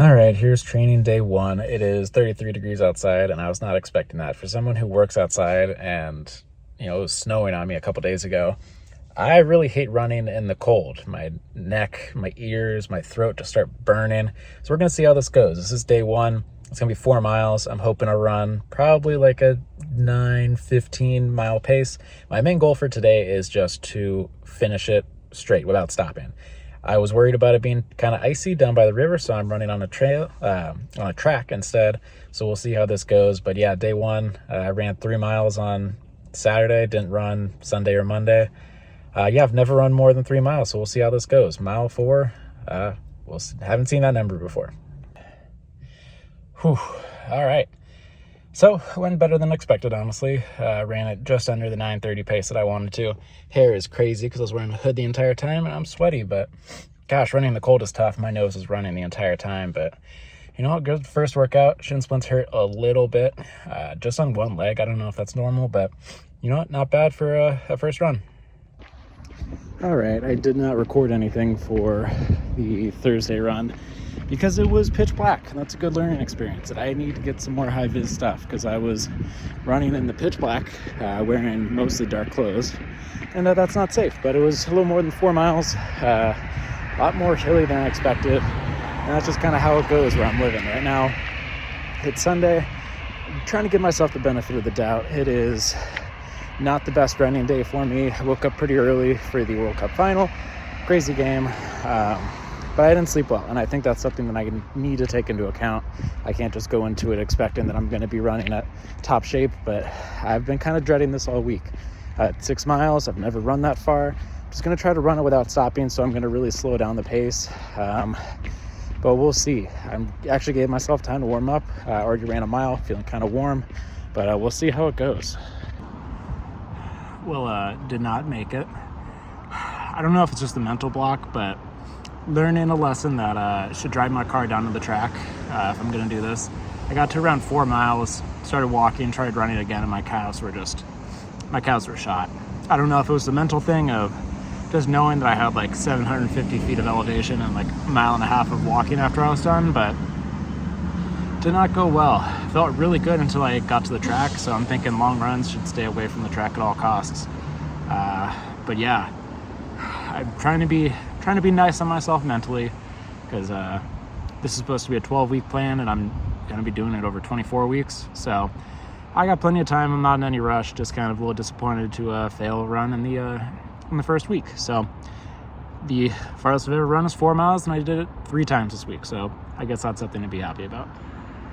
All right, here's training day one. It is 33 degrees outside, and I was not expecting that. For someone who works outside and, it was snowing on me a couple days ago, I really hate running in the cold. My neck, my ears, my throat just start burning. So we're going to see how this goes. This is day one. It's going to be 4 miles. I'm hoping to run probably like a 9-15 mile pace. My main goal for today is just to finish it straight without stopping. I was worried about it being kind of icy down by the river, so I'm running on a track instead. So we'll see how this goes. But yeah, day one, I ran 3 miles on Saturday, didn't run Sunday or Monday. I've never run more than 3 miles, so we'll see how this goes. Mile 4, haven't seen that number before. Whew. All right. So it went better than expected, honestly. Ran it just under the 9:30 pace that I wanted to. Hair is crazy because I was wearing a hood the entire time and I'm sweaty, but gosh, running in the cold is tough. My nose is running the entire time, but you know what? Good first workout. Shin splints hurt a little bit, just on one leg. I don't know if that's normal, but you know what? Not bad for a first run. All right, I did not record anything for the Thursday run because it was pitch black. That's a good learning experience. And I need to get some more high vis stuff because I was running in the pitch black, wearing mostly dark clothes, and that's not safe. But it was a little more than 4 miles, a lot more hilly than I expected, and that's just kind of how it goes where I'm living right now. It's Sunday. I'm trying to give myself the benefit of the doubt. It is not the best running day for me. I woke up pretty early for the World Cup final. Crazy game. But I didn't sleep well, and I think that's something that I need to take into account. I can't just go into it expecting that I'm going to be running at top shape, but I've been kind of dreading this all week. At 6 miles, I've never run that far. I'm just going to try to run it without stopping, so I'm going to really slow down the pace. But we'll see. I actually gave myself time to warm up. I already ran a mile, feeling kind of warm, but we'll see how it goes. Did not make it. I don't know if it's just a mental block, but learning a lesson that I should drive my car down to the track if I'm going to do this. I got to around 4 miles, started walking, tried running again, and my calves were shot. I don't know if it was the mental thing of just knowing that I had like 750 feet of elevation and like a mile and a half of walking after I was done, but did not go well. Felt really good until I got to the track, so I'm thinking long runs should stay away from the track at all costs. But yeah, I'm trying to be nice on myself mentally because this is supposed to be a 12-week plan and I'm going to be doing it over 24 weeks. So I got plenty of time. I'm not in any rush, just kind of a little disappointed to fail a run in the first week. So the farthest I've ever run is 4 miles and I did it 3 times this week. So I guess that's something to be happy about.